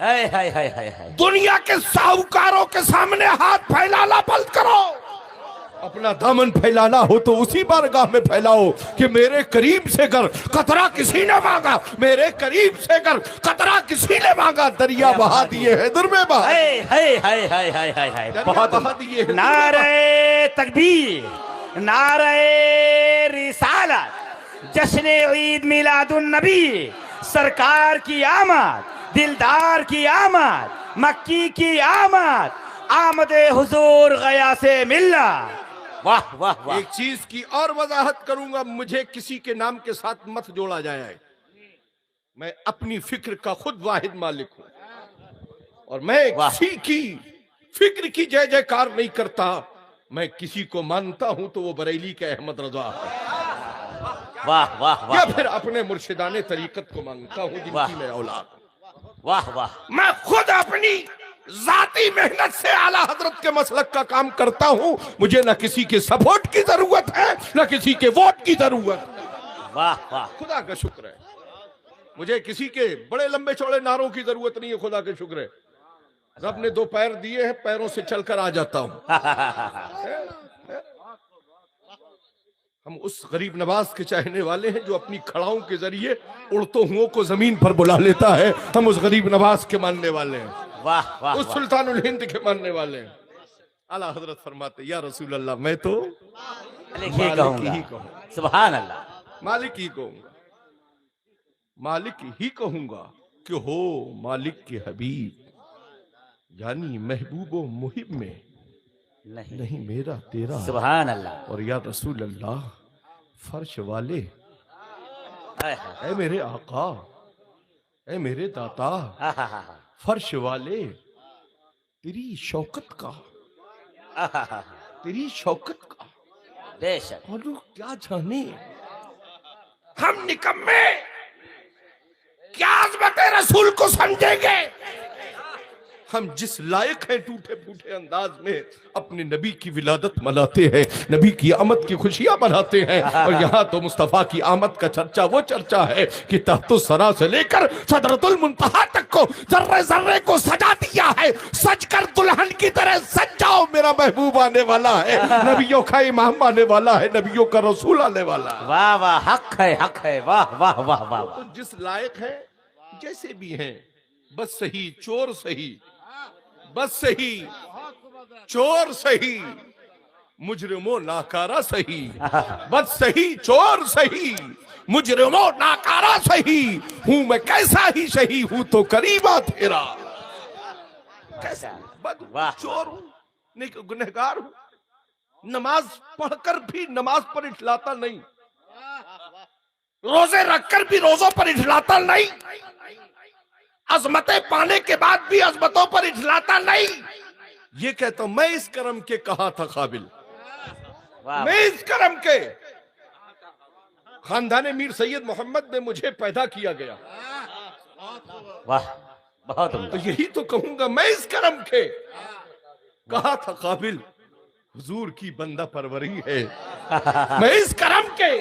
ہائے ہائے ہائے ہائے ہائے، دنیا کے ساہوکاروں کے سامنے ہاتھ پھیلانا بند کرو، اپنا دامن پھیلانا ہو تو اسی بارگاہ میں پھیلاؤ کہ میرے قریب سے گر قطرہ کسی نے مانگا، میرے قریب سے گر قطرہ کسی نے مانگا، دریا بہا دیے ہیں در میں بہا، ہائے ہائے ہائے ہائے ہائے ہائے ہائے، بہت بہا دیے ہیں۔ نعرہ تکبیر، نعرہ رسالت، جشن عید میلاد النبی، سرکار کی آمد، دلدار کی آمد، مکی کی آمد، آمد حضور غیاث ملت۔ واہ واہ واہ، ایک چیز کی اور وضاحت کروں گا، مجھے کسی کے نام کے ساتھ مت جوڑا جائے، میں اپنی فکر کا خود واحد مالک ہوں، اور میں کسی کی فکر کی جے جے کار نہیں کرتا، میں کسی کو مانتا ہوں تو وہ بریلی کے احمد رضا ہے، واہ واہ یا واہ، پھر اپنے مرشدان طریقت کو مانتا ہوں جن کی میں اولاد ہوں۔ واہ واہ، میں خود اپنی ذاتی محنت سے اعلیٰ حضرت کے مسلک کا کام کرتا ہوں، مجھے نہ کسی کے سپورٹ کی ضرورت ہے نہ کسی کے ووٹ کی ضرورت ہے، واہ واہ، خدا کا شکر ہے، مجھے کسی کے بڑے لمبے چوڑے نعروں کی ضرورت نہیں ہے، خدا کا شکر ہے، رب نے دو پیر دیے ہیں، پیروں سے چل کر آ جاتا ہوں۔ ہم اس غریب نواز کے چاہنے والے ہیں جو اپنی کھڑاؤں کے ذریعے اڑتوں ہوں کو زمین پر بلا لیتا ہے، ہم اس غریب نواز کے ماننے والے ہیں، واہ واہ، اس سلطان الہند کے ماننے والے ہیں۔ اعلیٰ حضرت فرماتے یا رسول اللہ میں تو مالک ہی کہوں گا، سبحان اللہ، مالک ہی کہوں گا، مالک ہی کہوں گا کہ ہو مالک کے حبیب، یعنی محبوب و محب میں نہیں میرا تیرا، سبحان اللہ، اور یا رسول اللہ فرش والے، ہائے ہائے، اے میرے آقا، اے میرے داتا، ہاں ہاں ہاں فرش والے، تیری شوکت کا، ہاں، تیری شوکت کا بے شک، اور لوگ کیا جانے، ہم نکمے کیا عظمت رسول کو سمجھیں گے، ہم جس لائق ہیں ٹوٹے پھوٹے انداز میں اپنے نبی کی ولادت مناتے ہیں، نبی کی آمد کی خوشیاں مناتے ہیں، اور یہاں تو مصطفیٰ کی آمد کا چرچا وہ چرچا ہے کہ تحت الثری سے لے کر سدرۃ المنتہا تک کو ذرے ذرے کو سجا دیا ہے، سج کر دلہن کی طرح سج جاؤ، میرا محبوب آنے والا ہے، نبیوں کا امام آنے والا ہے، نبیوں کا رسول آنے والا ہے، واہ واہ، حق ہے، واہ واہ واہ واہ، تو جس لائق ہیں جیسے بھی ہیں، بس صحیح چور صحیح، بس صحیح چور صحیح، مجرم و ناکارہ صحیح، بس صحیح چور صحیح، مجرم و ناکارہ صحیح، ہوں میں کیسا ہی صحیح ہوں تو قریبا تیرا، کیسا بد واہ، چور ہوں، گنہگار ہوں، نماز پڑھ کر بھی نماز پر اٹھلاتا نہیں، روزے رکھ کر بھی روزوں پر اٹھلاتا نہیں، عظمتیں پانے کے بعد بھی عظمتوں پر اٹھلاتا نہیں، یہ کہتا ہوں میں اس کرم کے کہاں تھا قابل، واہ میں اس کرم کے، خاندان میر سید محمد میں مجھے پیدا کیا گیا، واہ، بہت تو عمدہ، یہی تو کہوں گا میں اس کرم کے کہاں تھا قابل، حضور کی بندہ پروری ہے، میں اس کرم کے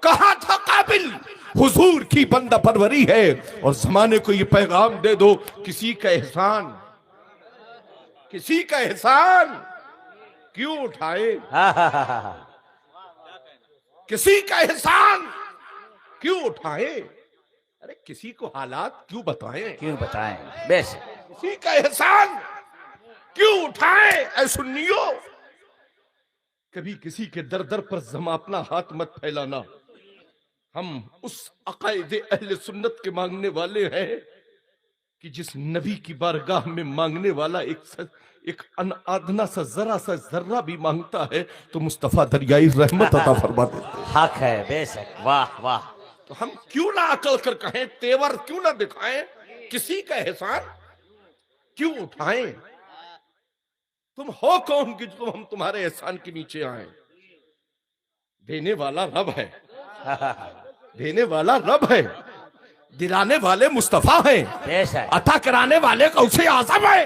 کہاں تھا قابل، حضور کی بندہ پروری ہے، اور زمانے کو یہ پیغام دے دو، کسی کا احسان کیوں اٹھائے، کسی کا احسان کیوں اٹھائے، ارے کسی کو حالات کیوں بتائیں، کیوں بتائیں، بے شک، کسی کا احسان کیوں اٹھائیں، اے سنیو کبھی کسی کے در در پر زما اپنا ہاتھ مت پھیلانا، ہم اس عقائد اہل سنت کے مانگنے والے ہیں کہ جس نبی کی بارگاہ میں مانگنے والا ایک ادنا سا ذرا سا ذرہ بھی مانگتا ہے تو مصطفیٰ دریائے رحمت عطا فرما دیتے ہیں، حق ہے، بے شک، واہ واہ، تو ہم کیوں نہ عقل کر کہیں، تیور کیوں نہ دکھائیں، کسی کا احسان کیوں اٹھائیں، تم ہو کون کہ ہم تمہارے احسان کے نیچے آئیں، دینے والا رب ہے، دینے والا رب ہے، دلانے والے مصطفیٰ ہیں، بے شک، عطا کرانے والے غوث اعظم ہیں،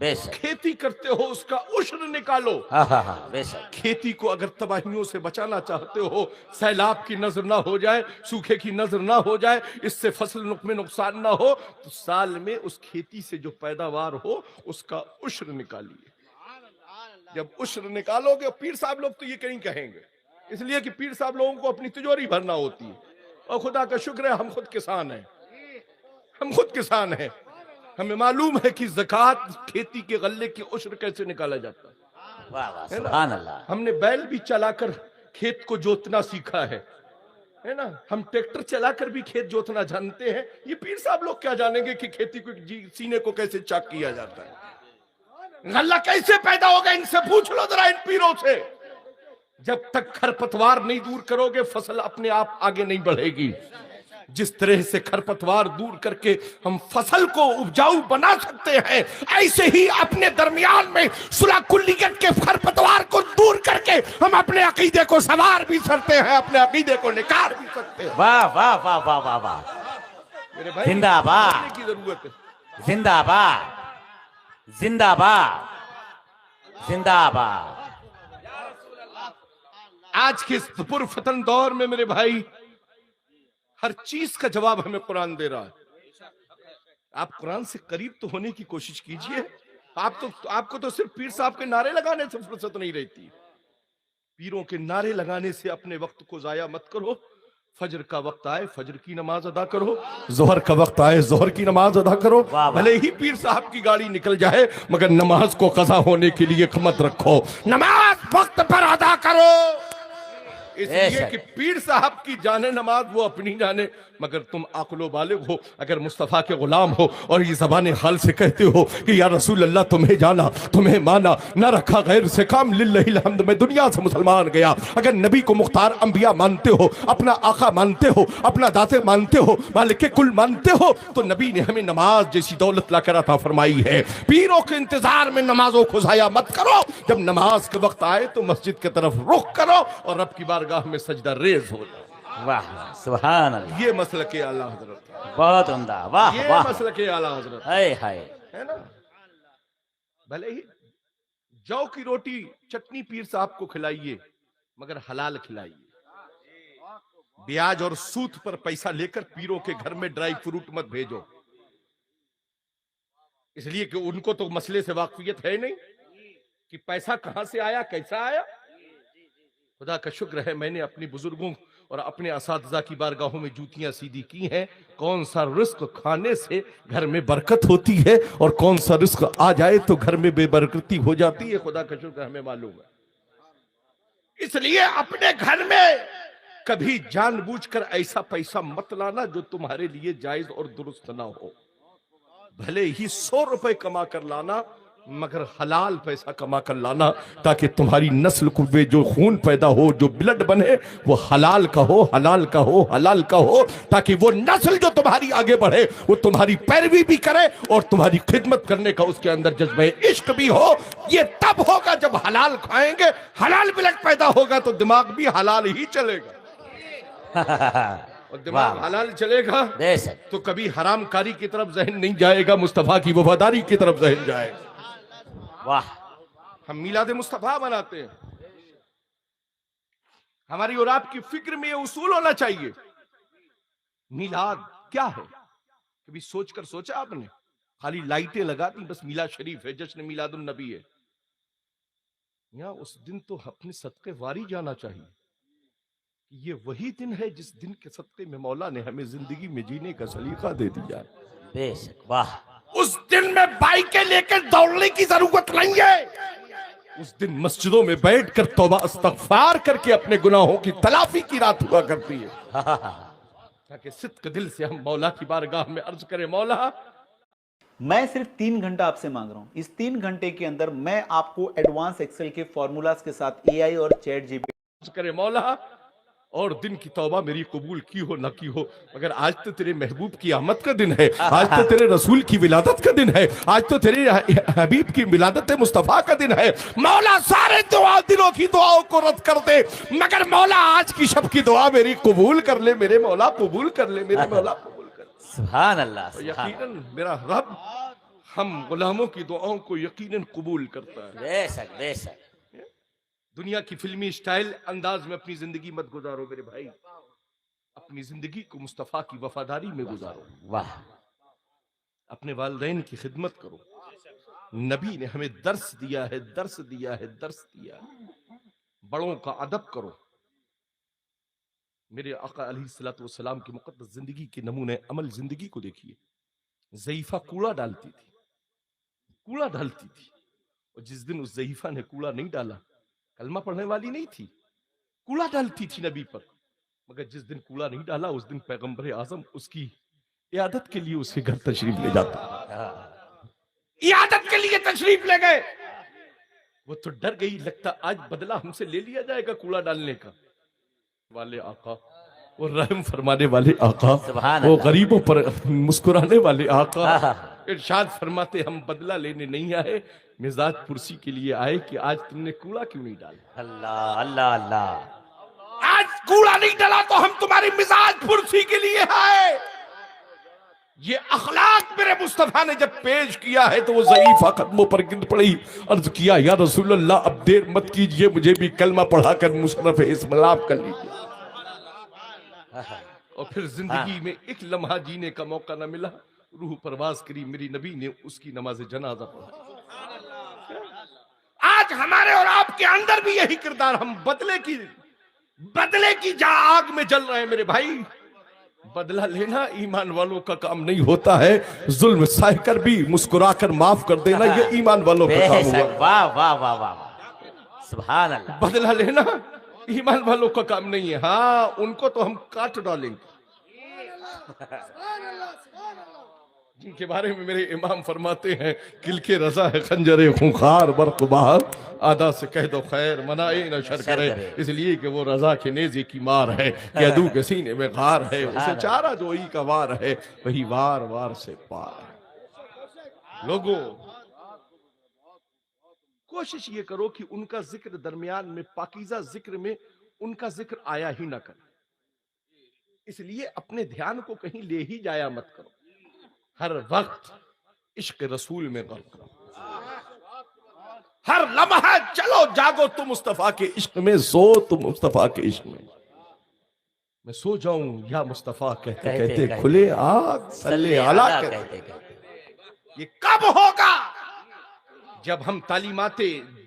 بے شک کھیتی کرتے ہو اس کا عشر نکالو. ہاں ہاں ہاں بے شک کھیتی کو اگر تباہیوں سے بچانا چاہتے ہو، سیلاب کی نظر نہ ہو جائے، سوکھے کی نظر نہ ہو جائے، اس سے فصل میں نقصان نہ ہو، تو سال میں اس کھیتی سے جو پیداوار ہو اس کا عشر نکالیے. جب عشر نکالو گے، پیر صاحب لوگ تو یہ کہیں گے، اس لیے کہ پیر صاحب لوگوں کو اپنی تجوری بھرنا ہوتی ہے. اور خدا کا شکر ہے ہم خود کسان ہیں، ہم خود کسان ہیں. ہمیں معلوم ہے کہ زکوٰۃ کھیتی کے غلے کی عشر کیسے نکالا جاتا ہے. واہ واہ سبحان اللہ. ہم نے بیل بھی چلا کر کھیت کو جوتنا سیکھا ہے نا. ہم ٹریکٹر چلا کر بھی کھیت جوتنا جانتے ہیں. یہ پیر صاحب لوگ کیا جانیں گے کہ کھیتی کو سینے کو کیسے چاک کیا جاتا ہے، غلہ کیسے پیدا ہوگا. ان سے پوچھ لو ذرا، ان پیروں سے. جب تک خرپتوار نہیں دور کرو گے فصل اپنے آپ آگے نہیں بڑھے گی. جس طرح سے خرپتوار دور کر کے ہم فصل کو اپجاؤ بنا سکتے ہیں، ایسے ہی اپنے درمیان میں صلح کلیت کے خرپتوار کو دور کر کے ہم اپنے عقیدے کو سنوار بھی سکتے ہیں، اپنے عقیدے کو نکار بھی سکتے ہیں. واہ واہ واہ واہ واہ واہ. میرے بھائی زندہ باد. سمجھنے کی ضرورت ہے. زندہ باد زندہ باد زندہ باد. آج کے اس پرفتن دور میں میرے بھائی ہر چیز کا جواب ہمیں قرآن دے رہا ہے. آپ قرآن سے قریب تو ہونے کی کوشش کیجئے. آپ کو تو صرف پیر صاحب کے نعرے لگانے سے فرصت نہیں رہتی. پیروں کے نعرے لگانے سے اپنے وقت کو ضائع مت کرو. فجر کا وقت آئے فجر کی نماز ادا کرو، ظہر کا وقت آئے ظہر کی نماز ادا کرو. بھلے ہی پیر صاحب کی گاڑی نکل جائے مگر نماز کو قضا ہونے کے لیے مت رکھو. نماز وقت پر ادا کرو. اس لیے کہ پیر صاحب کی جانے نماز وہ اپنی جانے، مگر تم عاقل و بالغ ہو، اگر مصطفیٰ کے غلام ہو اور یہ زبان حال سے کہتے ہو کہ یا رسول اللہ تمہیں جانا تمہیں مانا، نہ رکھا غیر سے کام، للہ الحمد میں دنیا سے مسلمان گیا. اگر نبی کو مختار انبیاء مانتے ہو، اپنا آقا مانتے ہو، اپنا داتے مانتے ہو، مالک کل مانتے ہو، تو نبی نے ہمیں نماز جیسی دولت لا کر عطا فرمائی ہے. پیروں کے انتظار میں نمازوں کو ضائع مت کرو. جب نماز کے وقت آئے تو مسجد کی طرف رخ کرو اور رب کی بارگاہ میں سجدہ ریز ہو جاؤ. واہ سبحان اللہ. یہ مسلک اعلیٰ حضرت، بہت عمدہ. واہ یہ واہ. مسلک اعلیٰ حضرت ہائے ہائے. ہے نا. بھلے ہی جو کی روٹی چٹنی پیر صاحب کو کھلائیے مگر حلال کھلائیے. بیاج اور سود پر پیسہ لے کر پیروں کے گھر میں ڈرائی فروٹ مت بھیجو، اس لیے کہ ان کو تو مسئلے سے واقفیت ہے نہیں کہ پیسہ کہاں سے آیا کیسا آیا. خدا کا شکر ہے میں نے اپنی بزرگوں اور اپنے اساتذہ کی بارگاہوں میں جوتیاں سیدھی کی ہیں. کون سا رزق کھانے سے گھر میں برکت ہوتی ہے اور کون سا رزق آ جائے تو گھر میں بے برکتی ہو جاتی ہے، خدا کا شکر ہمیں معلوم ہے. اس لیے اپنے گھر میں کبھی جان بوجھ کر ایسا پیسہ مت لانا جو تمہارے لیے جائز اور درست نہ ہو. بھلے ہی 100 روپے کما کر لانا مگر حلال پیسہ کما کر لانا، تاکہ تمہاری نسل کو جو خون پیدا ہو، جو بلڈ بنے، وہ حلال کا ہو، حلال کا ہو، حلال کا ہو، تاکہ وہ نسل جو تمہاری آگے بڑھے وہ تمہاری پیروی بھی کرے اور تمہاری خدمت کرنے کا اس کے اندر جذبہ عشق بھی ہو. یہ تب ہوگا جب حلال کھائیں گے، حلال بلڈ پیدا ہوگا تو دماغ بھی حلال ہی چلے گا. اور دماغ حلال چلے گا تو کبھی حرام کاری کی طرف ذہن نہیں جائے گا، مصطفیٰ کی وفاداری کی طرف ذہن جائے گا. واہ. ہم میلاد مصطفیٰ مناتے ہیں. ہماری اور آپ کی فکر میں یہ اصول ہونا چاہیے. میلاد کیا ہے؟ کبھی سوچ کر سوچا آپ نے؟ خالی لائٹیں لگا دی بس میلاد شریف ہے، جشن میلاد النبی ہے. یا اس دن تو اپنے صدقے واری جانا چاہیے. یہ وہی دن ہے جس دن کے صدقے میں مولا نے ہمیں زندگی میں جینے کا سلیقہ دے دیا. بے شک. واہ. اس دن میں بائکیں لے کر دوڑنے کی ضرورت نہیں ہے. اس دن مسجدوں میں بیٹھ کر توبہ استغفار کر کے اپنے گناہوں کی تلافی کی رات ہوا کرتی ہے، تاکہ صدق دل سے ہم مولا کی بارگاہ میں عرض کریں، مولا میں صرف 3 گھنٹہ آپ سے مانگ رہا ہوں. اس 3 گھنٹے کے اندر میں آپ کو ایڈوانس ایکسل کے فارمولاز کے ساتھ اے آئی اور چیٹ جی پی عرض کریں، مولا اور دن کی توبہ میری قبول کی ہو نہ کی ہو، مگر آج تو تیرے محبوب کی آمد کا دن ہے، آج تو تیرے رسول کی ولادت کا دن ہے، آج تو تیرے حبیب کی ولادت مصطفیٰ کا دن ہے. مولا سارے دنوں کی دعاؤں کو رد کر دے مگر مولا آج کی شب کی دعا میری قبول کر لے، میرے مولا قبول کر لے، میرے مولا قبول کر لے. سبحان اللہ. یقیناً میرا رب ہم غلاموں کی دعاؤں کو یقیناً قبول کرتا ہے. بے شک بے شک. دنیا کی فلمی سٹائل انداز میں اپنی زندگی مت گزارو میرے بھائی. اپنی زندگی کو مصطفیٰ کی وفاداری میں گزارو. واہ. اپنے والدین کی خدمت کرو. نبی نے ہمیں درس دیا ہے، درس دیا ہے، درس دیا ہے. بڑوں کا ادب کرو. میرے آقا علیہ الصلوۃ والسلام کی مقدس زندگی کے نمونے عمل زندگی کو دیکھیے. ضعیفہ کوڑا ڈالتی تھی، کوڑا ڈالتی تھی. اور جس دن اس ضعیفہ نے کوڑا نہیں ڈالا، کلمہ پڑھنے والی نہیں تھی، کوڑا ڈالتی تھی نبی پر. مگر جس دن کوڑا نہیں ڈالا اس دن پیغمبر اعظم اس کی عیادت کے لیے اس کے گھر تشریف لے جاتا. عیادت کے لیے تشریف لے گئے. وہ تو ڈر گئی، لگتا آج بدلہ ہم سے لے لیا جائے گا کوڑا ڈالنے کا. والے آقا، وہ رحم فرمانے والے آقا، سبحان وہ اللہ. غریبوں پر مسکرانے والے آقا ارشاد فرماتے ہم بدلہ لینے نہیں آئے، مزاج پرسی کے لیے آئے کہ آج تم نے کوڑا کیوں نہیں ڈالا. اللہ اللہ اللہ. آج کوڑا نہیں ڈالا تو ہم تمہاری مزاج پرسی کے لیے آئے. یہ اخلاق میرے مصطفیٰ نے جب پیش کیا ہے تو وہ ضعیفہ قدموں پر گر پڑی. عرض کیا یا رسول اللہ اب دیر مت کیجئے، مجھے بھی کلمہ پڑھا کر مشرف اسم لاب کر لیجئے. اور پھر زندگی میں ایک لمحہ جینے کا موقع نہ ملا، روح پرواز کری، میری نبی نے اس کی نماز جنازہ پڑھا. آج ہمارے اور آپ کے اندر بھی یہی کردار. ہم بدلے کی جا آگ میں جل رہے ہیں میرے بھائی. بدلہ لینا ایمان والوں کا کام نہیں ہوتا ہے. ظلم سہ کر بھی مسکرا کر معاف کر دینا یہ ایمان والوں کا بے کام شک. ہوا. واہ واہ واہ واہ. سبحان اللہ. بدلہ لینا ایمان والوں کا کام نہیں ہے. ہاں ان کو تو ہم کاٹ ڈالیں گے جن کے بارے میں میرے امام فرماتے ہیں کل کے رضا ہے خنجر خونخوار برق بہار، آدھا سے کہہ دو خیر منائے نہ شر کرے، اس لیے کہ وہ رضا کے نیزے کی مار ہے کہ عدو کے سینے میں غار ہے، اسے چارہ جوئی کا وار ہے وہی وار وار سے پار ہے. لوگوں کوشش یہ کرو کہ ان کا ذکر درمیان میں پاکیزہ ذکر میں ان کا ذکر آیا ہی نہ کرے. اس لیے اپنے دھیان کو کہیں لے ہی جایا مت کرو. ہر وقت عشق رسول میں غرق رہو. ہر لمحہ چلو جاگو تم مصطفیٰ کے عشق میں، سو تم مصطفیٰ کے عشق میں. میں سو جاؤں یا مصطفیٰ کہتے کہتے کھلے آگ صلی علیہ کہتے. یہ کب ہوگا؟ جب ہم تعلیمات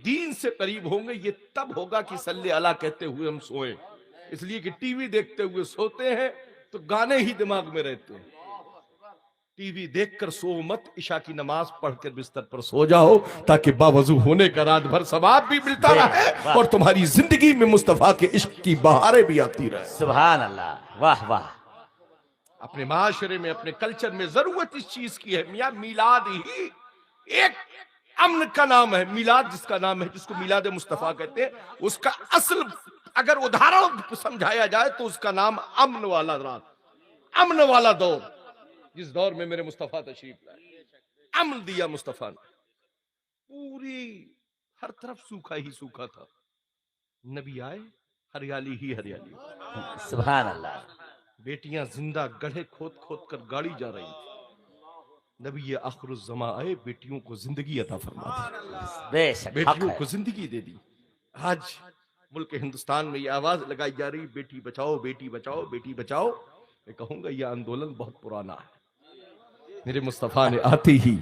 دین سے قریب ہوں گے. یہ تب ہوگا کہ صلی علیہ کہتے ہوئے ہم سوئیں. اس لیے کہ ٹی وی دیکھتے ہوئے سوتے ہیں تو گانے ہی دماغ میں رہتے ہیں. ٹی وی دیکھ کر سو مت، عشاء کی نماز پڑھ کر بستر پر سو جاؤ تاکہ باوضو ہونے کا رات بھر ثواب بھی ملتا رہے اور تمہاری زندگی میں مصطفیٰ کے عشق کی بہاریں بھی آتی رہے. سبحان اللہ. واہ واہ. اپنے معاشرے میں اپنے کلچر میں ضرورت اس چیز کی ہے. میاں میلاد ہی ایک امن کا نام ہے. میلاد جس کا نام ہے، جس کو میلاد مصطفیٰ کہتے ہیں، اس کا اصل اگر ادھارن سمجھایا جائے تو اس کا نام امن والا رات، امن والا دور. جس دور میں میرے مصطفیٰ تشریف لائے، امن دیا مصطفیٰ نے. پوری ہر طرف سوکھا ہی سوکھا تھا. نبی آئے، ہریالی ہی ہریالی. سبحان اللہ. بیٹیاں زندہ گڑھے کھود کھود کر گاڑی جا رہی تھی. نبی آخر الزماں آئے، بیٹیوں کو زندگی عطا فرما دی. بے شک حق بیٹیوں ہے. کو زندگی دے دی. آج ملک ہندوستان میں یہ آواز لگائی جا رہی، بیٹی بچاؤ بیٹی بچاؤ بیٹی بچاؤ. میں کہوں گا یہ آندولن بہت پرانا ہے. میرے مصطفیٰ نے آتے ہی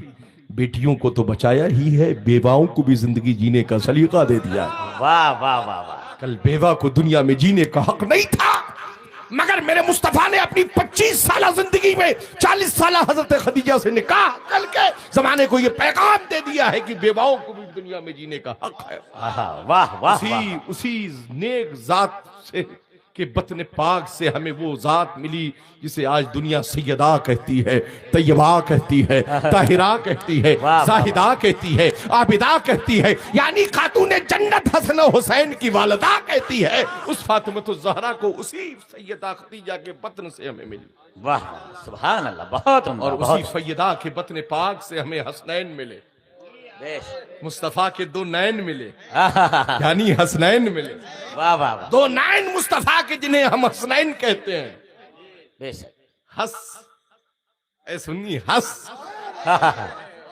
بیٹیوں کو تو بچایا ہی ہے، بیواؤں کو بھی زندگی جینے کا سلیقہ دے دیا. واہ واہ واہ واہ. کل بیوہ کو دنیا میں جینے کا حق نہیں تھا، مگر میرے مصطفیٰ نے اپنی 25 سالہ زندگی میں 40 سالہ حضرت خدیجہ سے نکاح کر کے زمانے کو یہ پیغام دے دیا ہے کہ بیواؤں کو بھی دنیا میں جینے کا حق ہے. واہ واہ. اسی نیک ذات سے کہ بطن پاک سے ہمیں وہ ذات ملی جسے آج دنیا سیدہ کہتی ہے، طیبہ کہتی ہے، طاہرہ کہتی ہے، زاہدہ کہتی ہے، عابدہ کہتی ہے، یعنی خاتون جنت حسن و حسین کی والدہ کہتی ہے. اس فاطمۃ الزہرا کو اسی سیدہ خدیجہ کے بطن سے ہمیں ملی. واہ سبحان اللہ. بہت عمدہ. اور اسی سیدہ کے بطن پاک سے ہمیں حسنین ملے. مصطفیٰ کے 2 نین ملے، یعنی حسنین ملے. واہ واہ واہ. 2 نین مصطفیٰ کے جنہیں ہم حسنین کہتے ہیں. بے شک. ہس اے سنی ہس،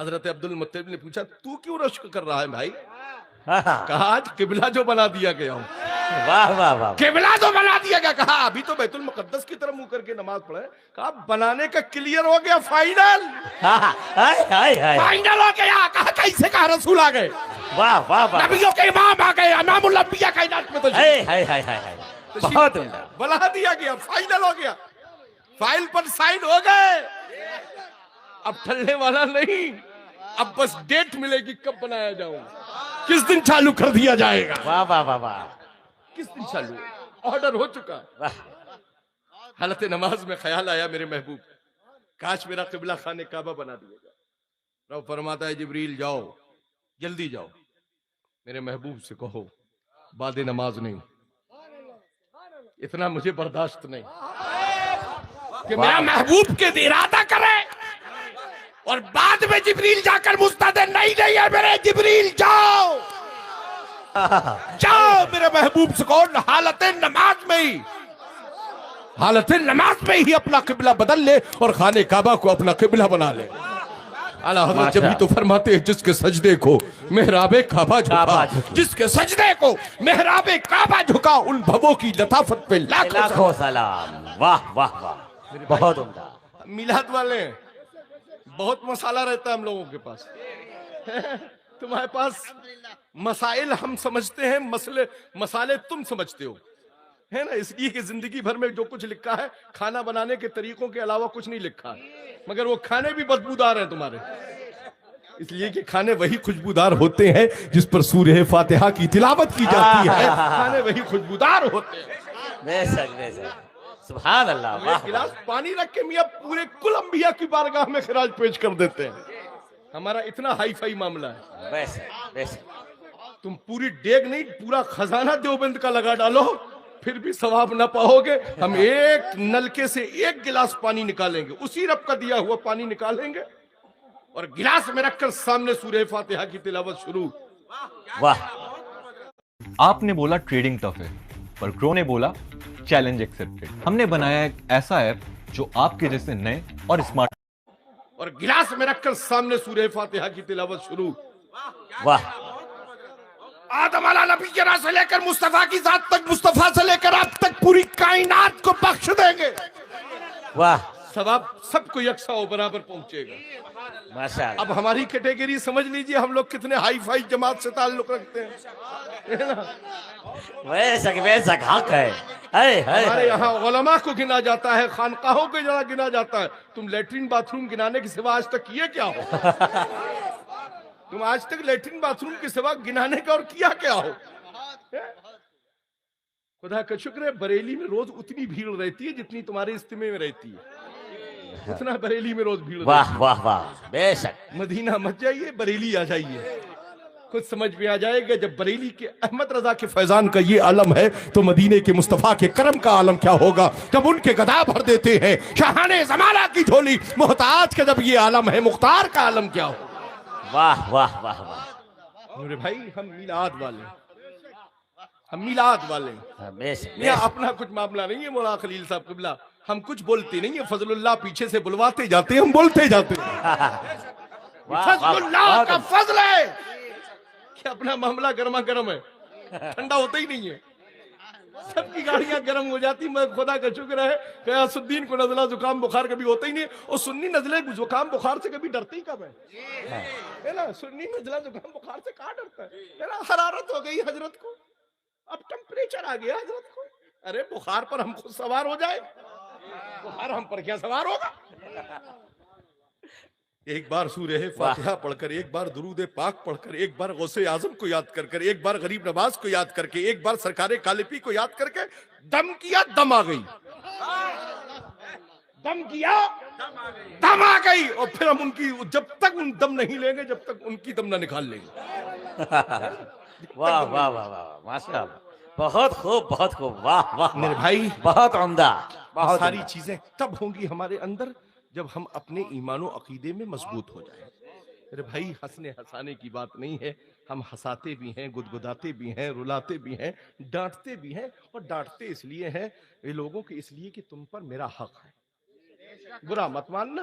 حضرت عبد المطلب نے پوچھا تو کیوں رشک کر رہا ہے بھائی؟ ہاں، ہاں، کہا آج قبلہ جو بنا دیا گیا ہوں، واہ واہ واہ قبلہ جو بنا دیا گیا. کہا ابھی تو بیت المقدس کی طرف منہ کر کے نماز پڑھے. کہا بنانے کا کلیئر ہو گیا، فائنل ہاں، ہاں، ہائے ہائے ہائے فائنل ہو گیا. کہا کیسے کہا رسول آ گئے، واہ واہ واہ نبیوں کے امام آ گئے، امام الانبیاء کائنات میں ہائے ہائے ہائے ہائے ہائے بہت عمدہ. بنا دیا گیا، فائنل ہو گیا، فائل پر سائن ہو گئے. اب ٹلنے والا نہیں، اب بس ڈیٹ ملے گی کب بنایا جاؤں، کس دن چالو کر دیا جائے گا، واہ واہ واہ واہ کس دن چالو. آرڈر ہو چکا. واہ حالت نماز میں خیال آیا میرے محبوب کاش میرا قبلہ خانہ کعبہ بنا دیا گا. رب فرماتا ہے جبریل جاؤ، جلدی جاؤ، میرے محبوب سے کہو بعد نماز نہیں. اتنا مجھے برداشت نہیں کہ میرا محبوب کے ارادہ کرے اور بعد میں جبریل جا کر مستدر نہیں ہے. میرے جبریل جاؤ جاؤ میرے محبوب سے کون حالت نماز میں ہی، حالت نماز میں ہی اپنا قبلہ بدل لے اور خانہ کعبہ کو اپنا قبلہ بنا لے. اعلیٰ حضرت جبھی تو فرماتے ہیں جس کے سجدے کو محراب کعبہ جھکا، جس کے سجدے کو محراب کعبہ جھکا، ان بھووں کی لطافت پہ لاکھوں سلام. واہ واہ واہ بہت عمدہ. میلاد والے ہیں، بہت مسالہ رہتا ہے ہم لوگوں کے پاس. تمہارے پاس مسائل ہم سمجھتے ہیں، مسالے تم سمجھتے ہو، ہے نا. اس لیے کہ زندگی بھر میں جو کچھ لکھا ہے کھانا بنانے کے طریقوں کے علاوہ کچھ نہیں لکھا، مگر وہ کھانے بھی بدبودار ہیں تمہارے. اس لیے کہ کھانے وہی خوشبودار ہوتے ہیں جس پر سورہ فاتحہ کی تلاوت کی جاتی ہے، کھانے وہی خوشبودار ہوتے ہیں. بے شک بے شک سبحان اللہ. ایک واہ گلاس پانی رکھ کے میاں پورے کل انبیاء کی بارگاہ میں خراج پیش کر دیتے ہیں. ہمارا اتنا ہائی فائی معاملہ ہے. بے شک بے شک. تم پوری ڈیگ نہیں پورا خزانہ دیوبند کا لگا ڈالو پھر بھی ثواب نہ پاؤ گے. ہم ایک نلکے سے ایک گلاس پانی نکالیں گے، اسی رب کا دیا ہوا پانی نکالیں گے اور گلاس میں رکھ کر سامنے سورہ فاتحہ کی تلاوت شروع. واہ آپ نے بولا ٹریڈنگ ٹف ہے، پر گرو نے بولا چیلنج ایکسپٹڈ. ہم نے بنایا ایک ایسا ایپ جو آپ کے جیسے نئے اور اسمارٹ اور گلاس میں رکھ کر سامنے سورہ فاتحہ کی تلاوت شروع. واہ آدم علیہ نبی کے راہ سے لے کر مصطفیٰ کی ذات تک، مصطفیٰ سے لے کر آپ تک پوری کائنات کو بخش دیں گے. واہ ثواب سب کو یکساں و برابر پہنچے گا. ماشاء اللہ. اب ہماری کیٹیگری سمجھ لیجئے ہم لوگ کتنے ہائی فائی جماعت سے تعلق رکھتے ہیں. بے شک حق ہے. ہمارے یہاں علماء کو گنا جاتا ہے، خانقاہوں کو جڑا گنا جاتا ہے. تم لیٹرین باتھ روم گنانے کے سوا آج تک کیے کیا ہو؟ تم آج تک لیٹرین باتھ روم کے سوا گنانے کا اور کیا کیا ہو؟ خدا کا شکر ہے بریلی میں روز اتنی بھیڑ رہتی ہے جتنی تمہارے اجتماع میں رہتی ہے. اتنا بریلی میں روز بھیڑ. واہ واہ واہ بے شک. مدینہ مت جائیے، بریلی آ جائیے، کچھ سمجھ میں آ جائے گا. جب بریلی کے احمد رضا کے فیضان کا یہ عالم ہے تو مدینے کے مصطفیٰ کے کرم کا عالم کیا ہوگا جب ان کے گدا بھر دیتے ہیں شاہانے زمانہ کی جھولی. محتاج کا جب یہ عالم ہے مختار کا عالم کیا ہو. واہ واہ واہ واہ. میرے بھائی ہم میلاد والے ہیں، ہم میلاد والے ہیں. بے شک بے یہ شک. اپنا کچھ معاملہ نہیں ہے. مولانا خلیل صاحب قبلہ ہم کچھ بولتے نہیں ہیں، فضل اللہ پیچھے سے بلواتے جاتے ہیں، ہم بولتے جاتے ہیں. فضل اللہ کا فضل ہے کہ اپنا معاملہ گرما گرم ہے، ٹھنڈا ہوتا ہی نہیں ہے. سب کی گاڑیاں گرم ہو جاتی. میں خدا کا شکر ہے کہ غیاث الدین کو نزلہ زکام بخار کبھی ہوتا ہی نہیں. اور سنی نزلہ زکام بخار سے کبھی ڈرتے ہی کب ہے نا؟ سنی نزلہ زکام بخار سے کہاں ڈرتا ہے نا؟ حرارت ہو گئی حضرت کو، اب ٹمپریچر آ گیا حضرت کو. ارے بخار پر ہم خود سوار ہو جائے، بخار ہم پر کیا سوار ہوگا؟ ایک بار سورہ فاتحہ پڑھ کر، ایک بار درود پاک پڑھ کر، ایک بار غوث اعظم کو یاد کر کر، ایک بار غریب نواز کو یاد کر کے، ایک بار سرکار کالپی کو یاد کر کے دم کیا، دم آ گئی. دم کیا، دم آ گئی. اور پھر ہم ان کی جب تک ان دم نہیں لیں گے جب تک ان کی دم نہ نکال لیں گے. واہ واہ واہ واہ ماشاء اللہ. بہت خوب بہت خوب. واہ واہ میرے بھائی بہت عمدہ. بہت ساری عمدہ. چیزیں تب ہوں گی ہمارے اندر جب ہم اپنے ایمان و عقیدے میں مضبوط ہو جائیں. میرے بھائی ہنسنے ہنسانے کی بات نہیں ہے. ہم ہنساتے بھی ہیں، گدگداتے بھی ہیں، رلاتے بھی ہیں، ڈانٹتے بھی ہیں. اور ڈانٹتے اس لیے ہیں یہ لوگوں کے، اس لیے کہ تم پر میرا حق ہے. برا مت ماننا،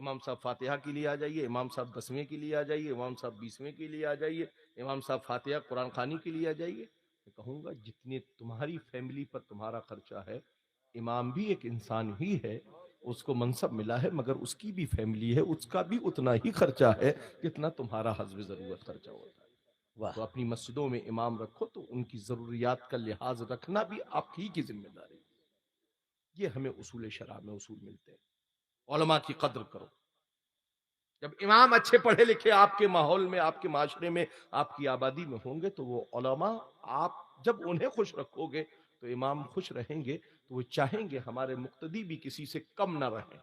امام صاحب فاتحہ کے لیے آ جائیے، امام صاحب 10ویں کے لیے آ جائیے، امام صاحب 20ویں کے لیے آ جائیے، امام صاحب فاتحہ قرآن خوانی کے لیے آ جائیے. میں کہوں گا جتنے تمہاری فیملی پر تمہارا خرچہ ہے، امام بھی ایک انسان ہی ہے، اس کو منصب ملا ہے، مگر اس کی بھی فیملی ہے، اس کا بھی اتنا ہی خرچہ ہے جتنا تمہارا حسب ضرورت خرچہ ہوتا ہے. واہ تو اپنی مسجدوں میں امام رکھو تو ان کی ضروریات کا لحاظ رکھنا بھی آپ ہی کی ذمہ داری ہے. یہ ہمیں اصول شرع میں اصول ملتے ہیں. علماء کی قدر کرو. جب امام اچھے پڑھے لکھے آپ کے ماحول میں، آپ کے معاشرے میں، آپ کی آبادی میں ہوں گے تو وہ علماء، آپ جب انہیں خوش رکھو گے تو امام خوش رہیں گے. تو وہ چاہیں گے ہمارے مقتدی بھی کسی سے کم نہ رہیں،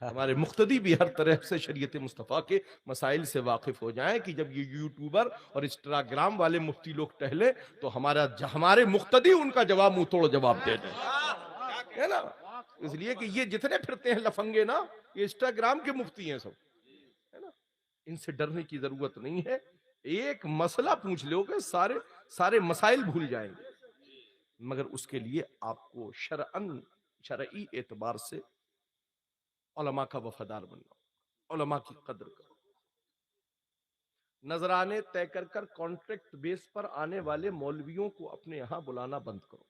ہمارے مقتدی بھی ہر طرح سے شریعت مصطفیٰ کے مسائل سے واقف ہو جائیں کہ جب یہ یوٹیوبر اور انسٹاگرام والے مفتی لوگ ٹہلے تو ہمارے مقتدی ان کا جواب منہ توڑ جواب دے دیں، ہے نا. اس لیے کہ یہ جتنے پھرتے ہیں لفنگے نا، یہ انسٹاگرام کے مفتی ہیں سب، ہے نا. ان سے ڈرنے کی ضرورت نہیں ہے. ایک مسئلہ پوچھ لو گے سارے مسائل بھول جائیں گے. مگر اس کے لیے آپ کو شرعی اعتبار سے علماء کا وفادار بننا، علماء کی قدر کرو. نذرانے طے کر کر کانٹریکٹ بیس پر آنے والے مولویوں کو اپنے یہاں بلانا بند کرو.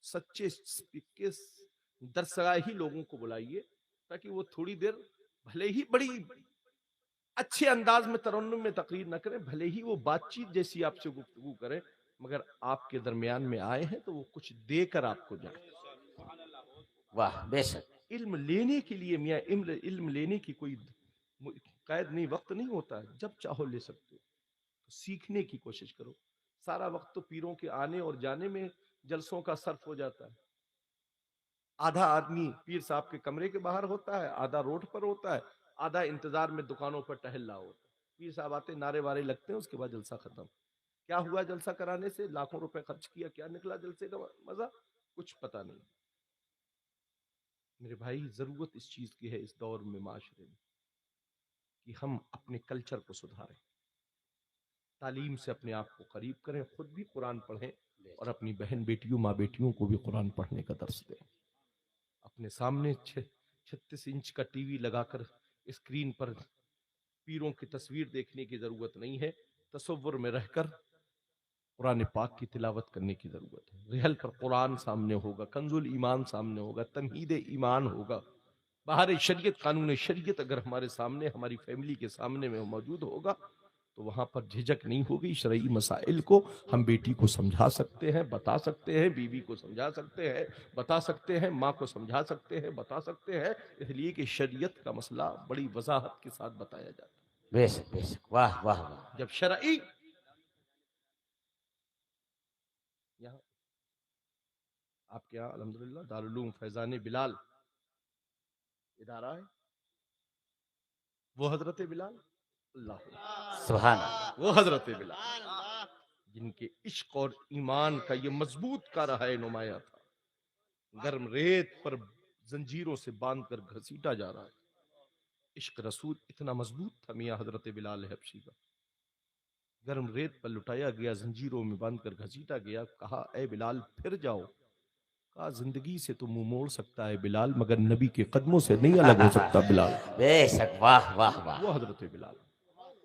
سچے درسگاہی لوگوں کو بلائیے تاکہ وہ تھوڑی دیر بھلے ہی بڑی اچھے انداز میں ترنم میں تقریر نہ کریں، بھلے ہی وہ بات چیت جیسی آپ سے گفتگو کریں، مگر آپ کے درمیان میں آئے ہیں تو وہ کچھ دے کر آپ کو جائیں. واہ بے شک. علم لینے کے لیے میاں علم لینے کی کوئی قید نہیں، وقت نہیں ہوتا ہے، جب چاہو لے سکتے ہو. سیکھنے کی کوشش کرو. سارا وقت تو پیروں کے آنے اور جانے میں جلسوں کا صرف ہو جاتا ہے. آدھا آدمی پیر صاحب کے کمرے کے باہر ہوتا ہے، آدھا روڈ پر ہوتا ہے، آدھا انتظار میں دکانوں پر ٹہل رہا ہوتا ہے. پیر صاحب آتے نعرے وارے لگتے ہیں، اس کے بعد جلسہ ختم. کیا ہوا جلسہ کرانے سے؟ لاکھوں روپے خرچ کیا، کیا نکلا جلسے کا مزہ؟ کچھ پتا نہیں. میرے بھائی ضرورت اس چیز کی ہے اس دور میں معاشرے میں کہ ہم اپنے کلچر کو سدھاریں، تعلیم سے اپنے آپ کو قریب کریں، خود بھی قرآن پڑھیں اور اپنی بہن بیٹیوں ماں بیٹیوں کو بھی قرآن پڑھنے کا درس دیں. اپنے سامنے 36 انچ کا ٹی وی لگا کر اسکرین پر پیروں کی تصویر دیکھنے کی ضرورت نہیں ہے. تصور میں رہ کر قرآن پاک کی تلاوت کرنے کی ضرورت ہے. رحل پر قرآن سامنے ہوگا، کنز الایمان سامنے ہوگا، تمہید ایمان ہوگا. باہر شریعت، قانون شریعت اگر ہمارے سامنے، ہماری فیملی کے سامنے میں موجود ہوگا تو وہاں پر جھجک نہیں ہوگی. شرعی مسائل کو ہم بیٹی کو سمجھا سکتے ہیں، بتا سکتے ہیں، بیوی کو سمجھا سکتے ہیں، بتا سکتے ہیں، ماں کو سمجھا سکتے ہیں، بتا سکتے ہیں. اس لیے کہ شریعت کا مسئلہ بڑی وضاحت کے ساتھ بتایا جاتا ہے. بے شک بے شک. واہ واہ واہ. جب شرعی یہاں آپ کے یہاں الحمدللہ دارالعلوم فیضان بلال ادارہ ہے، وہ حضرت بلال، اللہ سبحان اللہ. وہ حضرت بلال جن کے عشق اور ایمان کا یہ مضبوط کا رہا ہے نمایاں تھا. گرم ریت پر زنجیروں سے باندھ کر گھسیٹا جا رہا ہے. عشق رسول اتنا مضبوط تھا میاں حضرت بلال حبشی کا. گرم ریت پر لٹایا گیا، زنجیروں میں باندھ کر گھسیٹا گیا. کہا اے بلال پھر جاؤ. کہا زندگی سے تو منہ موڑ سکتا ہے بلال، مگر نبی کے قدموں سے نہیں الگ ہو سکتا بلال. بے شک. واہ واہ واہ. وہ حضرت بلال،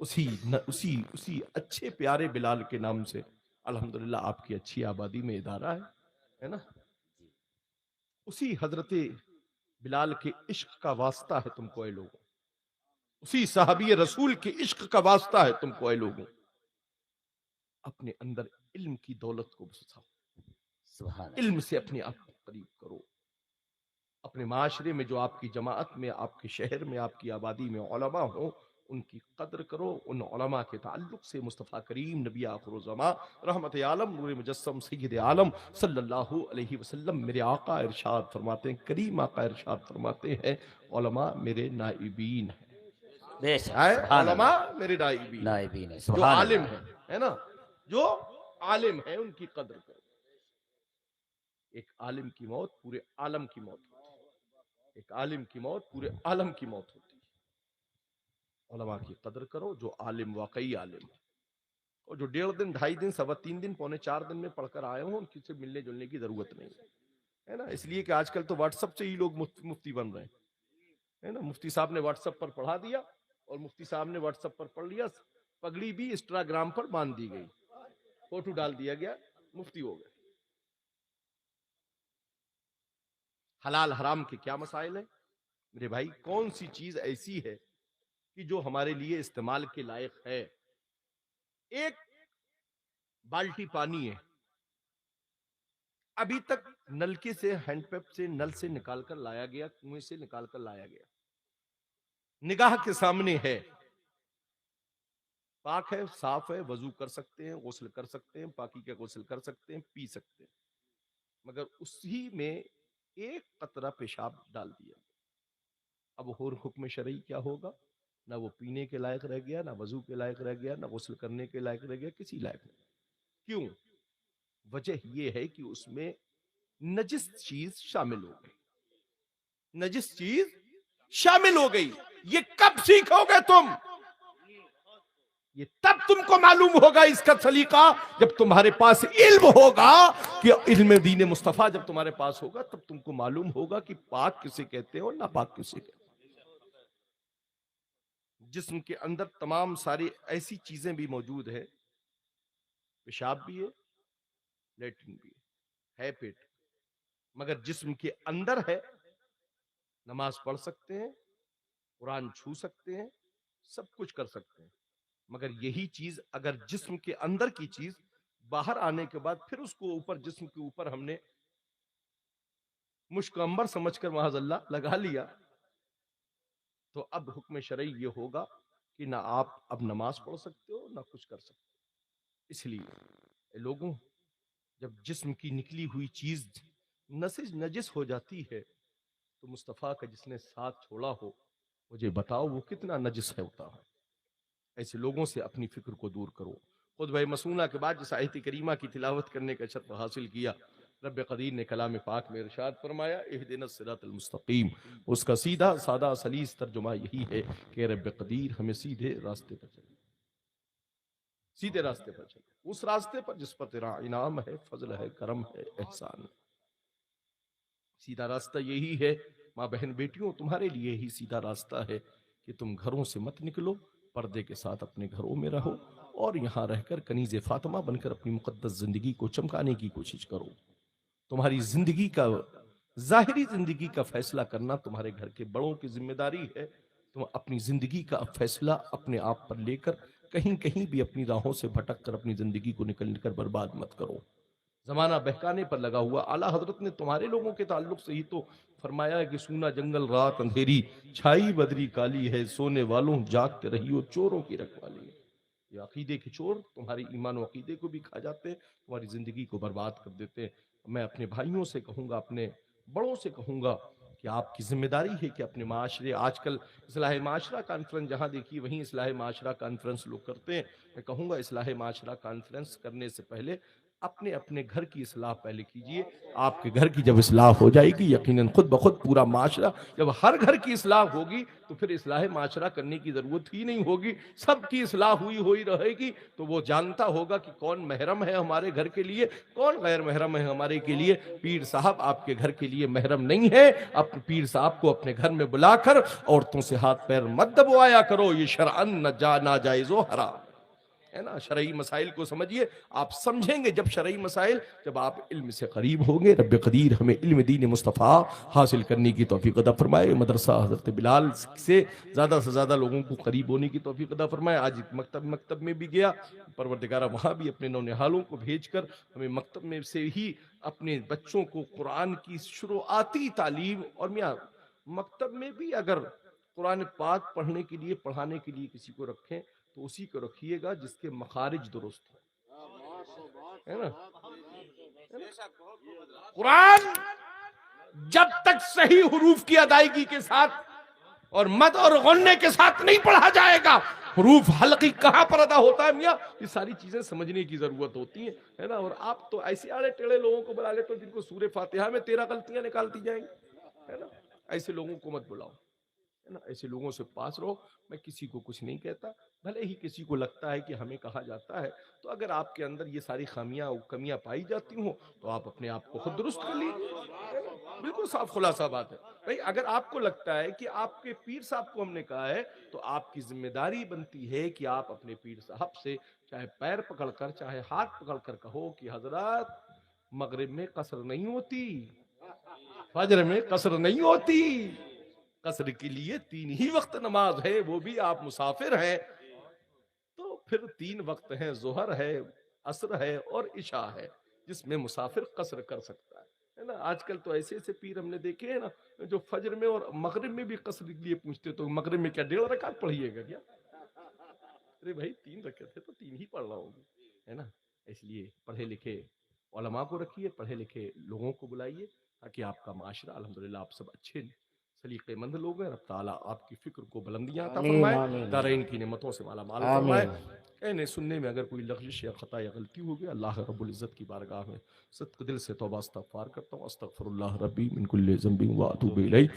اسی اچھے پیارے بلال کے نام سے الحمدللہ آپ کی اچھی آبادی میں ادارہ ہے نا. اسی حضرت بلال کے عشق کا واسطہ ہے تم کو اے لوگوں، اسی صحابی رسول کے عشق کا واسطہ ہے تم کو اے لوگوں. اپنے اندر علم کی دولت کو بساؤ، سبحان اللہ. علم سے اپنے آپ کو قریب کرو. اپنے معاشرے میں جو آپ کی جماعت میں، آپ کے شہر میں، آپ کی آبادی میں علماء ہوں، ان کی قدر کرو. ان علماء کے تعلق سے مصطفیٰ کریم نبی آخر الزمان رحمت عالم نور مجسم سید عالم صلی اللہ علیہ وسلم میرے آقا ارشاد فرماتے ہیں، کریم آقا ارشاد فرماتے ہیں علماء میرے نائبین ہیں. بے شک. سبحان علماء اللہ. میرے نائبین، نائبین ہے. جو سبحان عالم اللہ. ہیں، ہے نا، جو عالم ہیں ان کی قدر کرو. ایک عالم کی موت پورے عالم کی موت ہوتی ہے، ایک عالم کی موت پورے عالم کی موت ہوتی ہے. علماء کی قدر کرو، جو عالم واقعی عالم ہے، اور جو 1.5 دن 2.5 دن 3.25 دن 4.25 دن میں پڑھ کر آئے ہوں ان کی سے ملنے جلنے کی ضرورت نہیں ہے نا. اس لیے کہ آج کل تو واٹس ایپ سے ہی لوگ مفتی بن رہے ہیں، ہے نا. مفتی صاحب نے واٹس ایپ پر پڑھا دیا اور مفتی صاحب نے واٹس ایپ پر پڑھ لیا, پگڑی بھی انسٹاگرام پر باندھ دی گئی, فوٹو ڈال دیا گیا, مفتی ہو گئے. حلال حرام کے کیا مسائل ہیں میرے بھائی؟ کون سی چیز ایسی ہے کہ جو ہمارے لیے استعمال کے لائق ہے؟ ایک بالٹی پانی ہے, ابھی تک نلکے سے, ہینڈ پمپ سے, نل سے نکال کر لایا گیا, کنویں سے نکال کر لایا گیا, نگاہ کے سامنے ہے, پاک ہے, صاف ہے, وضو کر سکتے ہیں, غسل کر سکتے ہیں, پاکی کا غسل کر سکتے ہیں, پی سکتے ہیں, مگر اسی میں ایک قطرہ پیشاب ڈال دیا. اب اور حکم شرعی کیا ہوگا؟ نہ وہ پینے کے لائق رہ گیا, نہ وضو کے لائق رہ گیا, نہ غسل کرنے کے لائق رہ گیا, کسی لائق نہیں. کیوں؟ وجہ یہ ہے کہ اس میں نجس چیز شامل ہو گئی, نجس چیز شامل ہو گئی. یہ کب سیکھو گے تم؟ یہ تب تم کو معلوم ہوگا اس کا سلیقہ جب تمہارے پاس علم ہوگا, کہ علم دین مصطفیٰ جب تمہارے پاس ہوگا تب تم کو معلوم ہوگا کہ پاک کسے کہتے ہیں اور ناپاک کسے کہتے ہیں. جسم کے اندر تمام ساری ایسی چیزیں بھی موجود ہیں, پیشاب بھی ہے, لیٹرن بھی ہے پیٹ, مگر جسم کے اندر ہے. نماز پڑھ سکتے ہیں, قرآن چھو سکتے ہیں, سب کچھ کر سکتے ہیں, مگر یہی چیز اگر جسم کے اندر کی چیز باہر آنے کے بعد پھر اس کو اوپر, جسم کے اوپر ہم نے مشک عنبر سمجھ کر معاذ اللہ لگا لیا, تو اب حکم شرعی یہ ہوگا کہ نہ آپ اب نماز پڑھ سکتے ہو نہ کچھ کر سکتے ہو. اس لیے لوگوں, جب جسم کی نکلی ہوئی چیز نجس ہو جاتی ہے تو مصطفیٰ کا جس نے ساتھ چھوڑا ہو, مجھے بتاؤ وہ کتنا نجس ہے ہوتا ہے. ایسے لوگوں سے اپنی فکر کو دور کرو. خطبہ مسونہ کے بعد جس آیت کریمہ کی تلاوت کرنے کا شرف حاصل کیا, رب قدیر نے کلام پاک میں ارشاد فرمایا اہدنا الصراط المستقیم. اس کا سیدھا سادہ سلیس ترجمہ یہی ہے کہ رب قدیر ہمیں سیدھے راستے پر چلے, سیدھے راستے پر چلے, اس راستے پر جس پر تیرا انعام ہے, فضل ہے, کرم ہے, احسان ہے. سیدھا راستہ یہی ہے ماں بہن بیٹیوں, تمہارے لیے ہی سیدھا راستہ ہے کہ تم گھروں سے مت نکلو, پردے کے ساتھ اپنے گھروں میں رہو, اور یہاں رہ کر کنیز فاطمہ بن کر اپنی مقدس زندگی کو چمکانے کی کوشش کرو. تمہاری زندگی کا, ظاہری زندگی کا فیصلہ کرنا تمہارے گھر کے بڑوں کی ذمہ داری ہے. تم اپنی زندگی کا فیصلہ اپنے آپ پر لے کر کہیں بھی اپنی راہوں سے بھٹک کر اپنی زندگی کو نکل کر برباد مت کرو. زمانہ بہکانے پر لگا ہوا. اعلیٰ حضرت نے تمہارے لوگوں کے تعلق سے ہی تو فرمایا ہے کہ سونا جنگل رات اندھیری, چھائی بدری کالی ہے, سونے والوں جاگتے رہیو, چوروں کی رکھوالی ہے. یہ عقیدے کے چور تمہاری ایمان و عقیدے کو بھی کھا جاتے ہیں, تمہاری زندگی کو برباد کر دیتے ہیں. میں اپنے بھائیوں سے کہوں گا, اپنے بڑوں سے کہوں گا کہ آپ کی ذمہ داری ہے کہ اپنے معاشرے, آج کل اصلاح معاشرہ کانفرنس جہاں دیکھیے وہیں اصلاح معاشرہ کانفرنس لوگ کرتے ہیں. میں کہوں گا اصلاح معاشرہ کانفرنس کرنے سے پہلے اپنے اپنے گھر کی اصلاح پہلے کیجئے. آپ کے گھر کی جب اصلاح ہو جائے گی, یقیناً خود بخود پورا معاشرہ, جب ہر گھر کی اصلاح ہوگی تو پھر اصلاح معاشرہ کرنے کی ضرورت ہی نہیں ہوگی. سب کی اصلاح ہوئی رہے گی, تو وہ جانتا ہوگا کہ کون محرم ہے ہمارے گھر کے لیے, کون غیر محرم ہے ہمارے کے لیے. پیر صاحب آپ کے گھر کے لیے محرم نہیں ہے. اپنے پیر صاحب کو اپنے گھر میں بلا کر عورتوں سے ہاتھ پیر مت دبوایا کرو, یہ شرعاً ناجائز و حرام ہے نا. شرعی مسائل کو سمجھیے, آپ سمجھیں گے جب شرعی مسائل, جب آپ علم سے قریب ہوں گے. رب قدیر ہمیں علم دین مصطفیٰ حاصل کرنے کی توفیق عطا فرمائے. مدرسہ حضرت بلال سے زیادہ لوگوں کو قریب ہونے کی توفیق عطا فرمائے. آج مکتب میں بھی گیا, پروردگارہ وہاں بھی اپنے نونہالوں کو بھیج کر ہمیں مکتب میں سے ہی اپنے بچوں کو قرآن کی شروعاتی تعلیم, اور میاں مکتب میں بھی اگر قرآن پاک پڑھنے کے لیے, پڑھانے کے لیے کسی کو رکھیں تو اسی کو رکھیے گا جس کے مخارج درست ہو, ہے نا. قرآن جب تک صحیح حروف کی ادائیگی کے ساتھ اور مد اور غننے کے ساتھ نہیں پڑھا جائے گا, حروف حلقی کہاں پر ادا ہوتا ہے میاں, یہ ساری چیزیں سمجھنے کی ضرورت ہوتی ہیں, ہے نا. اور آپ تو ایسے آڑے ٹیڑے لوگوں کو بلا لیتے ہو جن کو سورہ فاتحہ میں 13 غلطیاں نکالتی جائیں گی, ہے نا. ایسے لوگوں کو مت بلاؤ, ہے نا. ایسے لوگوں سے پاس رہو. میں کسی کو کچھ نہیں کہتا, بھلے ہی کسی کو لگتا ہے کہ ہمیں کہا جاتا ہے, تو اگر آپ کے اندر یہ ساری خامیاں کمیاں پائی جاتی ہوں تو آپ اپنے آپ کو خود درست کر لیجیے. بالکل صاف خلاصہ بات ہے بھائی. اگر آپ کو لگتا ہے کہ آپ کے پیر صاحب کو ہم نے کہا ہے تو آپ کی ذمہ داری بنتی ہے کہ آپ اپنے پیر صاحب سے چاہے پیر پکڑ کر چاہے ہاتھ پکڑ کر کہو کہ حضرات مغرب میں قصر نہیں ہوتی, فجر میں قصر نہیں ہوتی, قصر کے لیے 3 ہی وقت نماز ہے, وہ بھی آپ مسافر ہیں تو پھر 3 وقت ہیں, ظہر ہے, عصر ہے اور عشاء ہے, جس میں مسافر قصر کر سکتا ہے نا. آج کل تو ایسے ایسے پیر ہم نے دیکھے ہیں نا جو فجر میں اور مغرب میں بھی قصر کے لیے پوچھتے, تو مغرب میں کیا 1.5 رکعت پڑھیے گا کیا؟ ارے بھائی 3 رکعت ہے تو 3 ہی پڑھ رہا ہوں ہے نا. اس لیے پڑھے لکھے علماء کو رکھیے, پڑھے لکھے لوگوں کو بلائیے تاکہ آپ کا معاشرہ الحمدللہ آپ سب اچھے سلیقے مند لوگ ہیں. رب تعالیٰ آپ کی فکر کو بلندیاں عطا فرمائے, دارین کی نعمتوں سے مالا مال فرمائے. کہنے سننے میں اگر کوئی لغزش یا خطا یا غلطی ہو گیا, اللہ رب العزت کی بارگاہ میں صدق دل سے توبہ استغفار کرتا ہوں. استغفر اللہ ربی من کل ذنب واتوب الیہ,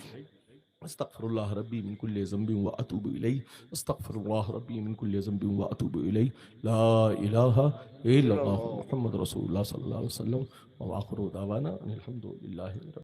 استغفر اللہ ربی من کل ذنب واتوب الیہ, استغفر اللہ ربی من کل ذنب واتوب الیہ, لا الہ الا اللہ محمد رسول اللہ صلی اللہ علیہ وسلم, وآخر دعوانا ان الحمد للہ رب